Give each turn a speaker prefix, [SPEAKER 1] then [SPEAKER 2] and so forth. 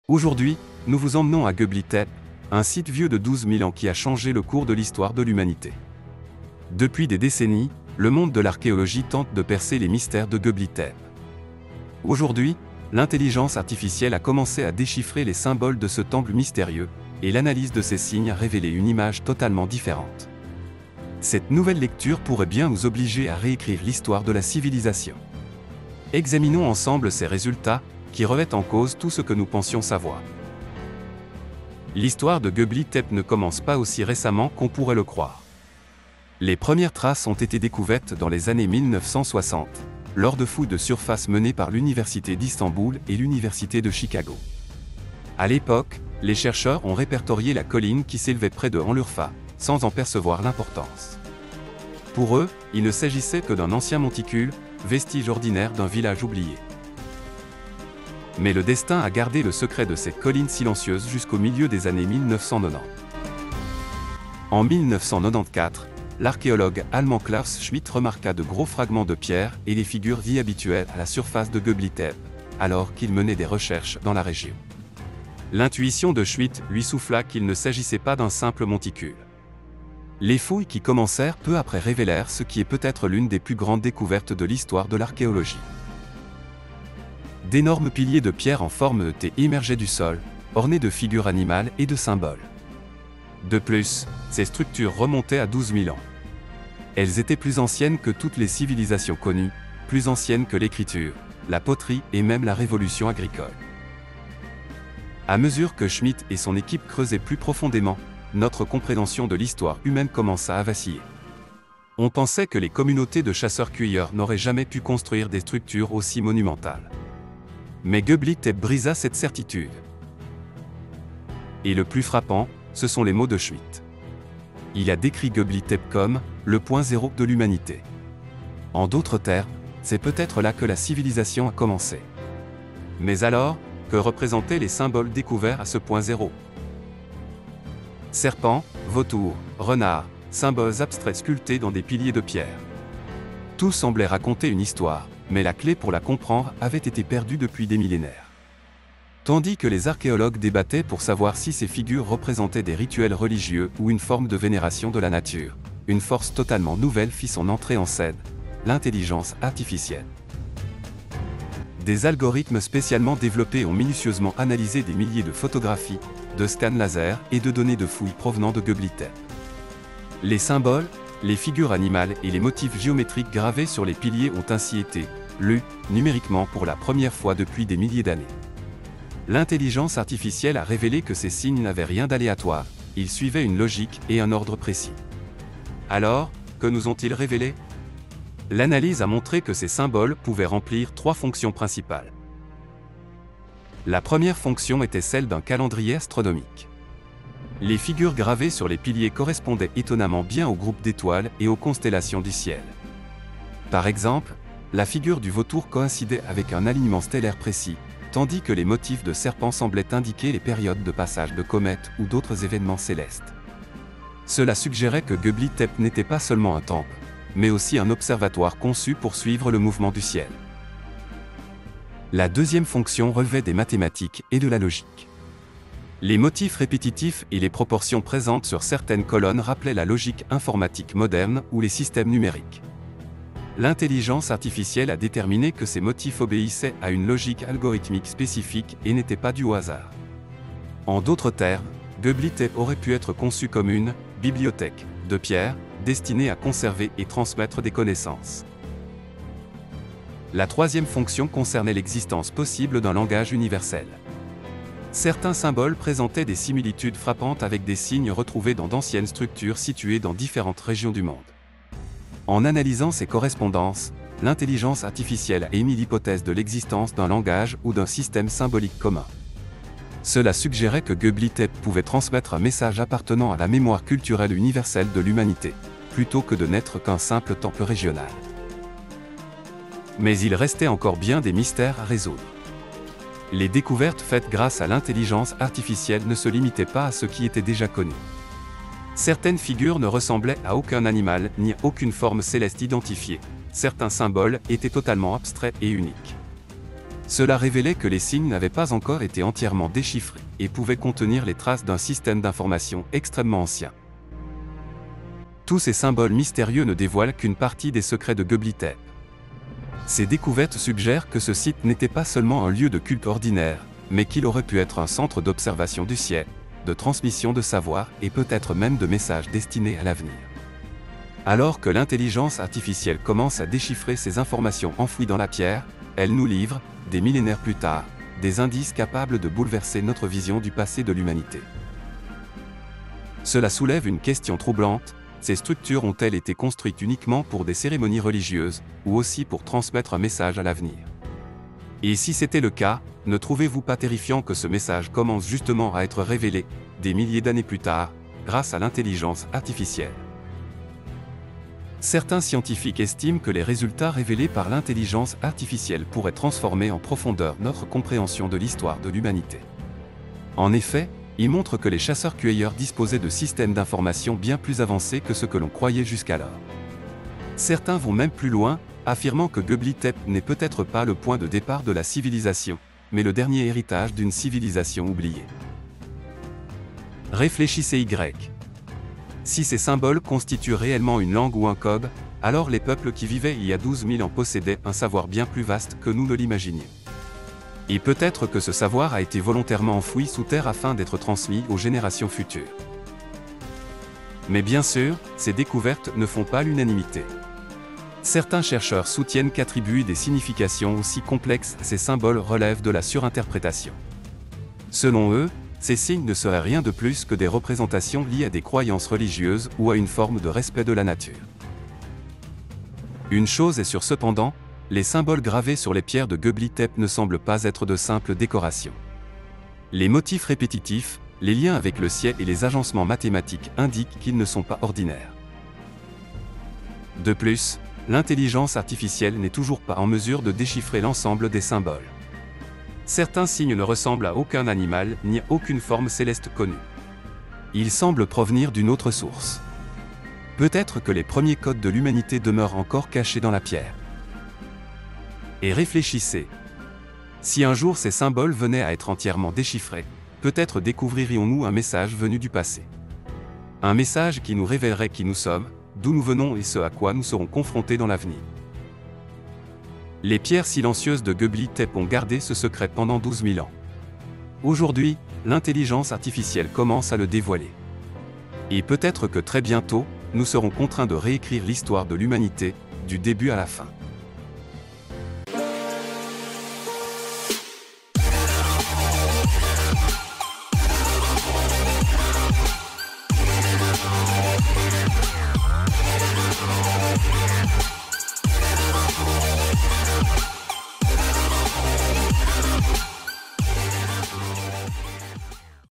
[SPEAKER 1] Aujourd'hui, nous vous emmenons à Göbekli Tepe, un site vieux de 12 000 ans qui a changé le cours de l'histoire de l'humanité. Depuis des décennies, le monde de l'archéologie tente de percer les mystères de Göbekli Tepe. Aujourd'hui, l'intelligence artificielle a commencé à déchiffrer les symboles de ce temple mystérieux, et l'analyse de ces signes a révélé une image totalement différente. Cette nouvelle lecture pourrait bien nous obliger à réécrire l'histoire de la civilisation. Examinons ensemble ces résultats, qui remettent en cause tout ce que nous pensions savoir. L'histoire de Göbekli Tepe ne commence pas aussi récemment qu'on pourrait le croire. Les premières traces ont été découvertes dans les années 1960, lors de fouilles de surface menées par l'Université d'Istanbul et l'Université de Chicago. À l'époque, les chercheurs ont répertorié la colline qui s'élevait près de Şanlıurfa, sans en percevoir l'importance. Pour eux, il ne s'agissait que d'un ancien monticule, vestige ordinaire d'un village oublié. Mais le destin a gardé le secret de cette colline silencieuse jusqu'au milieu des années 1990. En 1994, l'archéologue allemand Klaus Schmidt remarqua de gros fragments de pierre et les figures inhabituelles à la surface de Göbekli Tepe, alors qu'il menait des recherches dans la région. L'intuition de Schmidt lui souffla qu'il ne s'agissait pas d'un simple monticule. Les fouilles qui commencèrent peu après révélèrent ce qui est peut-être l'une des plus grandes découvertes de l'histoire de l'archéologie. D'énormes piliers de pierre en forme de T émergeaient du sol, ornés de figures animales et de symboles. De plus, ces structures remontaient à 12 000 ans. Elles étaient plus anciennes que toutes les civilisations connues, plus anciennes que l'écriture, la poterie et même la révolution agricole. À mesure que Schmidt et son équipe creusaient plus profondément, notre compréhension de l'histoire humaine commença à vaciller. On pensait que les communautés de chasseurs-cueilleurs n'auraient jamais pu construire des structures aussi monumentales. Mais Göbekli Tepe brisa cette certitude. Et le plus frappant, ce sont les mots de Schmidt. Il a décrit Göbekli Tepe comme « le point zéro de l'humanité ». En d'autres termes, c'est peut-être là que la civilisation a commencé. Mais alors, que représentaient les symboles découverts à ce point zéro? Serpents, vautours, renards, symboles abstraits sculptés dans des piliers de pierre. Tout semblait raconter une histoire, mais la clé pour la comprendre avait été perdue depuis des millénaires. Tandis que les archéologues débattaient pour savoir si ces figures représentaient des rituels religieux ou une forme de vénération de la nature, une force totalement nouvelle fit son entrée en scène, l'intelligence artificielle. Des algorithmes spécialement développés ont minutieusement analysé des milliers de photographies, de scans laser et de données de fouilles provenant de Göbekli Tepe. Les symboles, les figures animales et les motifs géométriques gravés sur les piliers ont ainsi été lus numériquement pour la première fois depuis des milliers d'années. L'intelligence artificielle a révélé que ces signes n'avaient rien d'aléatoire, ils suivaient une logique et un ordre précis. Alors, que nous ont-ils révélé? L'analyse a montré que ces symboles pouvaient remplir trois fonctions principales. La première fonction était celle d'un calendrier astronomique. Les figures gravées sur les piliers correspondaient étonnamment bien au groupe d'étoiles et aux constellations du ciel. Par exemple, la figure du vautour coïncidait avec un alignement stellaire précis, tandis que les motifs de serpents semblaient indiquer les périodes de passage de comètes ou d'autres événements célestes. Cela suggérait que Göbekli Tepe n'était pas seulement un temple, mais aussi un observatoire conçu pour suivre le mouvement du ciel. La deuxième fonction relevait des mathématiques et de la logique. Les motifs répétitifs et les proportions présentes sur certaines colonnes rappelaient la logique informatique moderne ou les systèmes numériques. L'intelligence artificielle a déterminé que ces motifs obéissaient à une logique algorithmique spécifique et n'étaient pas dus au hasard. En d'autres termes, Göbekli Tepe aurait pu être conçu comme une bibliothèque de pierre, destinée à conserver et transmettre des connaissances. La troisième fonction concernait l'existence possible d'un langage universel. Certains symboles présentaient des similitudes frappantes avec des signes retrouvés dans d'anciennes structures situées dans différentes régions du monde. En analysant ces correspondances, l'intelligence artificielle a émis l'hypothèse de l'existence d'un langage ou d'un système symbolique commun. Cela suggérait que Göbekli Tepe pouvait transmettre un message appartenant à la mémoire culturelle universelle de l'humanité, plutôt que de n'être qu'un simple temple régional. Mais il restait encore bien des mystères à résoudre. Les découvertes faites grâce à l'intelligence artificielle ne se limitaient pas à ce qui était déjà connu. Certaines figures ne ressemblaient à aucun animal ni à aucune forme céleste identifiée. Certains symboles étaient totalement abstraits et uniques. Cela révélait que les signes n'avaient pas encore été entièrement déchiffrés et pouvaient contenir les traces d'un système d'information extrêmement ancien. Tous ces symboles mystérieux ne dévoilent qu'une partie des secrets de Göbekli Tepe. Ces découvertes suggèrent que ce site n'était pas seulement un lieu de culte ordinaire, mais qu'il aurait pu être un centre d'observation du ciel, de transmission de savoir et peut-être même de messages destinés à l'avenir. Alors que l'intelligence artificielle commence à déchiffrer ces informations enfouies dans la pierre, elle nous livre, des millénaires plus tard, des indices capables de bouleverser notre vision du passé de l'humanité. Cela soulève une question troublante: ces structures ont-elles été construites uniquement pour des cérémonies religieuses, ou aussi pour transmettre un message à l'avenir? Et si c'était le cas, ne trouvez-vous pas terrifiant que ce message commence justement à être révélé, des milliers d'années plus tard, grâce à l'intelligence artificielle? Certains scientifiques estiment que les résultats révélés par l'intelligence artificielle pourraient transformer en profondeur notre compréhension de l'histoire de l'humanité. En effet, ils montrent que les chasseurs-cueilleurs disposaient de systèmes d'information bien plus avancés que ce que l'on croyait jusqu'alors. Certains vont même plus loin, affirmant que Göbekli Tepe n'est peut-être pas le point de départ de la civilisation, mais le dernier héritage d'une civilisation oubliée. Réfléchissez Y. Si ces symboles constituent réellement une langue ou un code, alors les peuples qui vivaient il y a 12 000 ans possédaient un savoir bien plus vaste que nous ne l'imaginions. Et peut-être que ce savoir a été volontairement enfoui sous terre afin d'être transmis aux générations futures. Mais bien sûr, ces découvertes ne font pas l'unanimité. Certains chercheurs soutiennent qu'attribuer des significations aussi complexes à ces symboles relève de la surinterprétation. Selon eux, ces signes ne seraient rien de plus que des représentations liées à des croyances religieuses ou à une forme de respect de la nature. Une chose est sûre cependant, les symboles gravés sur les pierres de Göbekli Tepe ne semblent pas être de simples décorations. Les motifs répétitifs, les liens avec le ciel et les agencements mathématiques indiquent qu'ils ne sont pas ordinaires. De plus, l'intelligence artificielle n'est toujours pas en mesure de déchiffrer l'ensemble des symboles. Certains signes ne ressemblent à aucun animal ni à aucune forme céleste connue. Ils semblent provenir d'une autre source. Peut-être que les premiers codes de l'humanité demeurent encore cachés dans la pierre. Et réfléchissez. Si un jour ces symboles venaient à être entièrement déchiffrés, peut-être découvririons-nous un message venu du passé. Un message qui nous révélerait qui nous sommes, d'où nous venons et ce à quoi nous serons confrontés dans l'avenir. Les pierres silencieuses de Göbekli Tepe ont gardé ce secret pendant 12 000 ans. Aujourd'hui, l'intelligence artificielle commence à le dévoiler. Et peut-être que très bientôt, nous serons contraints de réécrire l'histoire de l'humanité, du début à la fin.